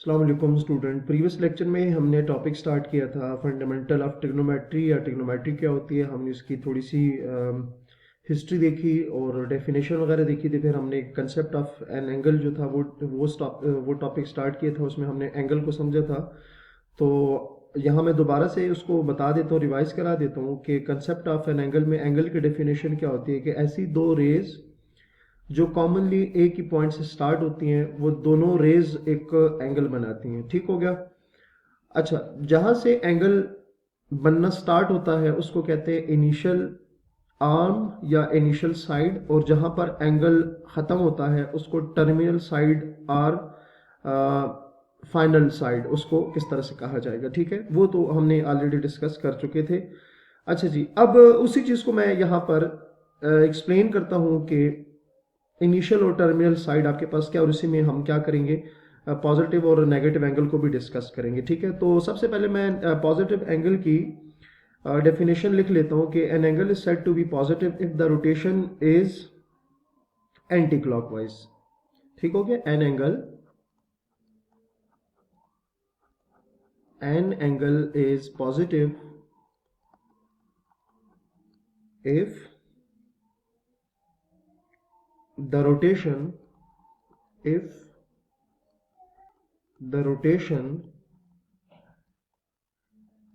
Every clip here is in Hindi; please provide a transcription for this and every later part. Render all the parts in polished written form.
अस्सलाम वालेकुम स्टूडेंट। प्रीवियस लेक्चर में हमने टॉपिक स्टार्ट किया था फंडामेंटल ऑफ ट्रिग्नोमेट्री या ट्रिग्नोमेट्री क्या होती है। हमने इसकी थोड़ी सी हिस्ट्री देखी और डेफिनेशन वगैरह देखी थी। फिर हमने कंसेप्ट ऑफ एन एंगल जो था वो टॉपिक स्टार्ट किया था। उसमें हमने एंगल को समझा था। तो यहाँ मैं दोबारा से उसको बता देता हूँ, रिवाइज करा देता हूँ कि कंसेप्ट ऑफ एन एंगल में एंगल की डेफिनेशन क्या होती है कि ऐसी दो रेज जो कॉमनली एक ही पॉइंट से स्टार्ट होती हैं वो दोनों रेज एक एंगल बनाती हैं। ठीक हो गया। अच्छा, जहां से एंगल बनना स्टार्ट होता है उसको कहते हैं इनिशियल आर्म या इनिशियल साइड, और जहां पर एंगल खत्म होता है उसको टर्मिनल साइड और फाइनल साइड, उसको किस तरह से कहा जाएगा। ठीक है, वो तो हमने ऑलरेडी डिस्कस कर चुके थे। अच्छा जी, अब उसी चीज को मैं यहाँ पर एक्सप्लेन करता हूँ कि इनिशियल और टर्मिनल साइड आपके पास क्या, और इसी में हम क्या करेंगे, पॉजिटिव और नेगेटिव एंगल को भी डिस्कस करेंगे। ठीक है, तो सबसे पहले मैं पॉजिटिव एंगल की डेफिनेशन लिख लेता हूं कि an angle is said to be positive if the rotation is anti clockwise. ठीक हो गया। An angle is positive if the rotation if the rotation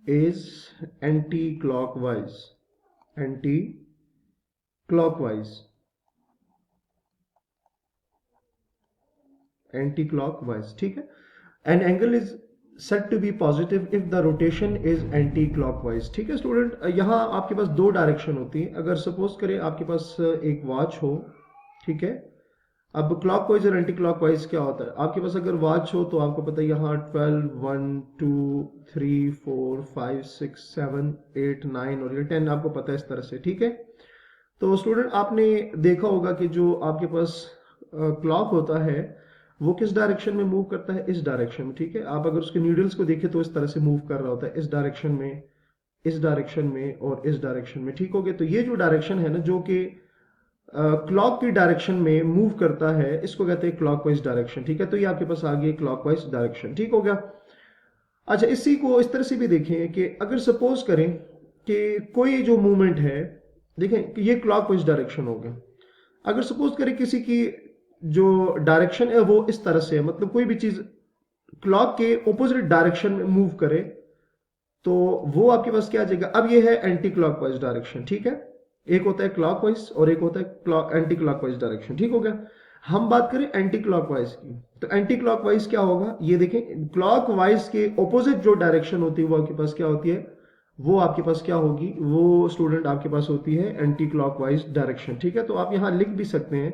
is anti-clockwise anti-clockwise। ठीक है, an angle is said to be positive if the rotation is anti-clockwise। ठीक है स्टूडेंट, यहाँ आपके पास दो डायरेक्शन होती है। अगर सपोज करें आपके पास एक वॉच हो, ठीक है। अब क्लॉकवाइज और एंटी क्लॉकवाइज क्या होता है, आपके पास अगर वॉच हो तो आपको पता है यहाँ 12 1 2 3 4 5 6 7 8 9 और ये 10 आपको पता है इस तरह से। ठीक है, तो स्टूडेंट आपने देखा होगा कि जो आपके पास क्लॉक होता है वो किस डायरेक्शन में मूव करता है, इस डायरेक्शन में। ठीक है, आप अगर उसके नीडल्स को देखें तो इस तरह से मूव कर रहा होता है, इस डायरेक्शन में, इस डायरेक्शन में और इस डायरेक्शन में। ठीक हो गया। तो ये जो डायरेक्शन है ना जो कि क्लॉक की डायरेक्शन में मूव करता है इसको कहते हैं क्लॉकवाइज डायरेक्शन। ठीक है, तो ये आपके पास आ गई क्लॉकवाइज डायरेक्शन। ठीक हो गया। अच्छा, इसी को इस तरह से भी देखें कि अगर सपोज करें कि कोई जो मूवमेंट है, देखें कि ये क्लॉकवाइज डायरेक्शन हो गया। अगर सपोज करें किसी की जो डायरेक्शन है वो इस तरह से है, मतलब कोई भी चीज क्लॉक के ऑपोजिट डायरेक्शन में मूव करे तो वो आपके पास क्या आ जाएगा। अब ये है एंटी क्लॉकवाइज डायरेक्शन। ठीक है, एक होता है क्लॉकवाइज और एक होता है एंटी क्लॉकवाइज डायरेक्शन। ठीक हो गया। हम बात करें एंटी क्लॉकवाइज की, तो एंटी क्लॉकवाइज क्या होगा, ये देखें क्लॉकवाइज के ऑपोजिट जो डायरेक्शन होती है वो आपके पास क्या होती है, वो आपके पास क्या होगी, वो स्टूडेंट आपके पास होती है एंटी क्लॉकवाइज डायरेक्शन। ठीक है, तो आप यहां लिख भी सकते हैं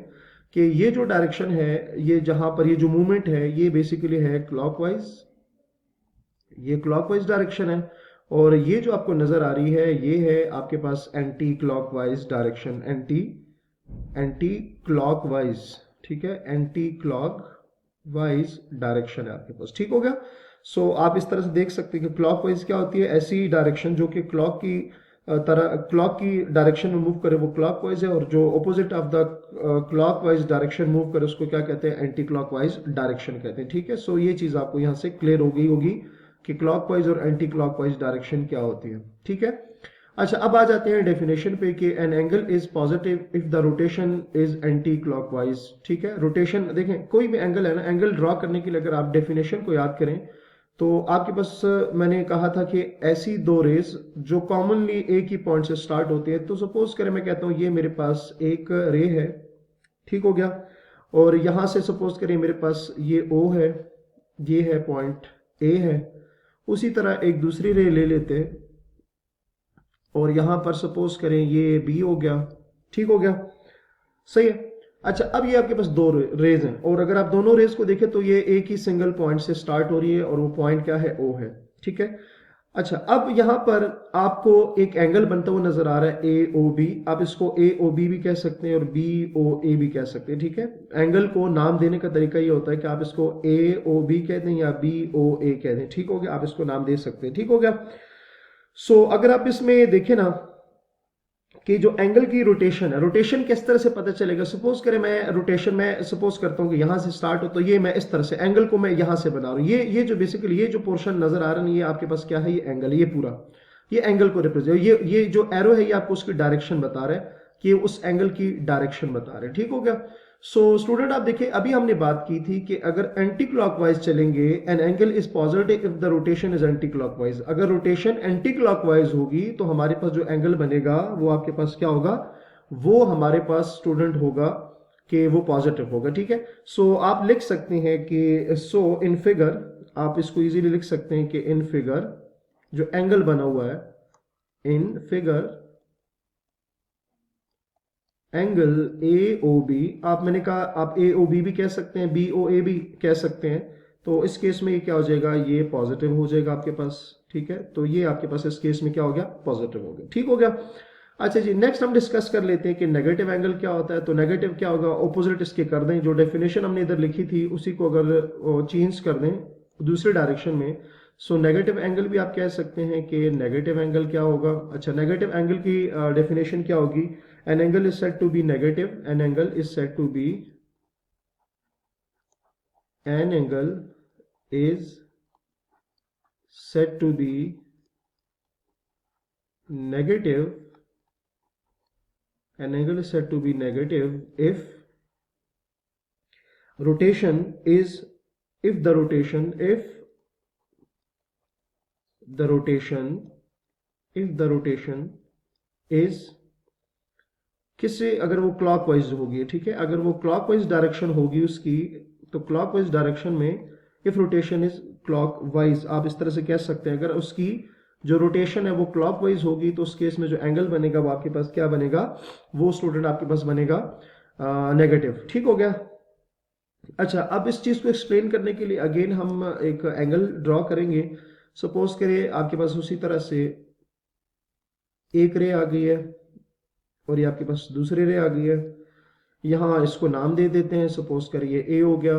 कि ये जो डायरेक्शन है, ये जहां पर ये जो मूवमेंट है ये बेसिकली है क्लॉकवाइज, ये क्लॉकवाइज डायरेक्शन है। और ये जो आपको नजर आ रही है ये है आपके पास anti clockwise direction, anti clockwise. ठीक है, एंटी क्लॉकवाइज डायरेक्शन है आपके पास। ठीक हो गया। सो आप इस तरह से देख सकते हैं कि क्लॉकवाइज क्या होती है, ऐसी डायरेक्शन जो कि क्लॉक की तरह क्लॉक की डायरेक्शन में मूव करे वो क्लॉकवाइज है, और जो opposite of the clockwise direction move करे उसको क्या कहते हैं, एंटी क्लॉकवाइज डायरेक्शन कहते हैं। ठीक है, सो ये चीज आपको यहाँ से क्लियर हो गई होगी कि क्लॉकवाइज और एंटी क्लॉकवाइज डायरेक्शन क्या होती है। ठीक है। अच्छा, अब आ जाते हैं डेफिनेशन पे कि an angle is positive if the rotation is anti clockwise. ठीक है, रोटेशन देखें कोई भी एंगल है ना, एंगल ड्रॉ करने के लिए अगर आप डेफिनेशन को याद करें तो आपके पास मैंने कहा था कि ऐसी दो रेस जो कॉमनली एक ही पॉइंट से स्टार्ट होती है। तो सपोज करें मैं कहता हूं ये मेरे पास एक रे है। ठीक हो गया, और यहां से सपोज करें मेरे पास ये ओ है, ये है पॉइंट ए है। उसी तरह एक दूसरी रे ले लेते हैं और यहां पर सपोज करें ये बी हो गया। ठीक हो गया, सही है। अच्छा, अब ये आपके पास दो रेज हैं, और अगर आप दोनों रेज को देखें तो ये एक ही सिंगल पॉइंट से स्टार्ट हो रही है और वो पॉइंट क्या है, ओ है। ठीक है। अच्छा, अब यहां पर आपको एक एंगल बनता हुआ नजर आ रहा है ए ओ बी। आप इसको ए ओ बी भी कह सकते हैं और बी ओ ए भी कह सकते हैं। ठीक है, एंगल को नाम देने का तरीका ये होता है कि आप इसको ए ओ बी कह दें या बी ओ ए कह दें। ठीक हो गया, आप इसको नाम दे सकते हैं। ठीक हो गया। सो अगर आप इसमें देखें ना कि जो एंगल की रोटेशन है, रोटेशन किस तरह से पता चलेगा? सपोज करें मैं रोटेशन में सपोज करता हूँ कि यहाँ से स्टार्ट हो, तो ये मैं इस तरह से एंगल को मैं यहाँ से बना रहा हूँ, ये जो बेसिकली ये जो पोर्शन नजर आ रहा है, ये आपके पास क्या है? ये एंगल, ये पूरा ये एंगल को रिप्रेजेंट, ये जो एरो है ये आपको उसकी डायरेक्शन बता रहा है कि उस एंगल की डायरेक्शन बता रहे हैं। ठीक हो गया? सो स्टूडेंट आप देखिए, अभी हमने बात की थी कि अगर एंटी क्लॉकवाइज चलेंगे, N angle is positive if the rotation is anti clockwise. अगर रोटेशन एंटी क्लॉकवाइज होगी तो हमारे पास जो एंगल बनेगा वो आपके पास क्या होगा? वो हमारे पास स्टूडेंट होगा कि वो पॉजिटिव होगा। ठीक है? सो आप लिख सकते हैं कि इन फिगर, आप इसको इजीली लिख सकते हैं कि इन फिगर जो एंगल बना हुआ है, in figure angle A O B, आप मैंने कहा आप ए ओ बी भी कह सकते हैं, बी ओ ए भी कह सकते हैं। तो इस केस में ये क्या हो जाएगा? ये पॉजिटिव हो जाएगा आपके पास। ठीक है? तो ये आपके पास इस केस में क्या हो गया? पॉजिटिव हो गया। ठीक हो गया? अच्छा जी, नेक्स्ट हम डिस्कस कर लेते हैं कि नेगेटिव एंगल क्या होता है। तो नेगेटिव क्या होगा? ऑपोजिट इसके कर दें, जो डेफिनेशन हमने इधर लिखी थी उसी को अगर चेंज कर दें दूसरे डायरेक्शन में, सो नेगेटिव एंगल भी आप कह सकते हैं कि नेगेटिव एंगल क्या होगा। अच्छा, नेगेटिव एंगल की डेफिनेशन क्या होगी? An angle is said to be negative, an angle is said to be, an angle is said to be negative, an angle is said to be negative if rotation is, if the rotation is किससे? अगर वो क्लॉकवाइज होगी। ठीक है? अगर वो क्लॉकवाइज डायरेक्शन होगी उसकी, तो क्लॉकवाइज डायरेक्शन में इफ रोटेशन इज क्लॉकवाइज, आप इस तरह से कह सकते हैं, अगर उसकी जो रोटेशन है वो क्लॉकवाइज होगी तो उस केस में जो एंगल बनेगा वो आपके पास क्या बनेगा? वो स्टूडेंट आपके पास बनेगा नेगेटिव। ठीक हो गया? अच्छा, अब इस चीज को एक्सप्लेन करने के लिए अगेन हम एक एंगल ड्रॉ करेंगे। सपोज करिए आपके पास उसी तरह से एक रे आ गई है और ये आपके पास दूसरी रे आ गई है। यहाँ इसको नाम दे देते हैं, सपोज करिए ए हो गया,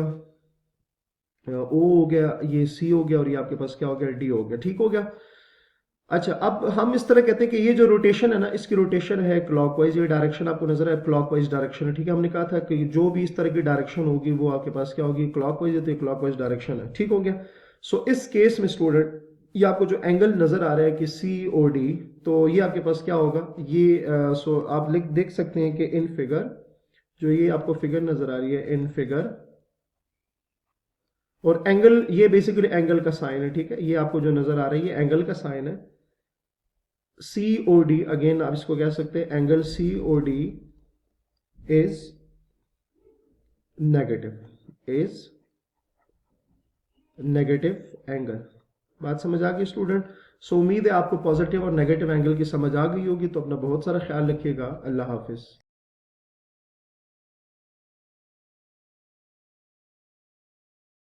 ओ हो गया, ये सी हो गया और ये आपके पास क्या हो गया? डी हो गया। ठीक हो गया? अच्छा, अब हम इस तरह कहते हैं कि ये जो रोटेशन है ना, इसकी रोटेशन है क्लॉकवाइज, ये डायरेक्शन आपको नजर है क्लॉकवाइज डायरेक्शन है। ठीक है? हमने कहा था कि जो भी इस तरह की डायरेक्शन होगी वो आपके पास क्या होगी? क्लॉकवाइज है, तो ये क्लॉकवाइज डायरेक्शन है। ठीक हो गया? सो इस केस में स्टूडेंट ये आपको जो एंगल नजर आ रहा है कि सी ओ डी, तो ये आपके पास क्या होगा? ये आप देख सकते हैं कि इन फिगर, जो ये आपको फिगर नजर आ रही है इन फिगर, और एंगल ये बेसिकली एंगल का साइन है। ठीक है? ये आपको जो नजर आ रही है एंगल का साइन है सी ओ डी। अगेन आप इसको कह सकते हैं angle C O D is negative angle. बात समझ आ गई स्टूडेंट? सो उम्मीद है आपको पॉजिटिव और नेगेटिव एंगल की समझ आ गई होगी। तो अपना बहुत सारा ख्याल रखिएगा। अल्लाह हाफिज।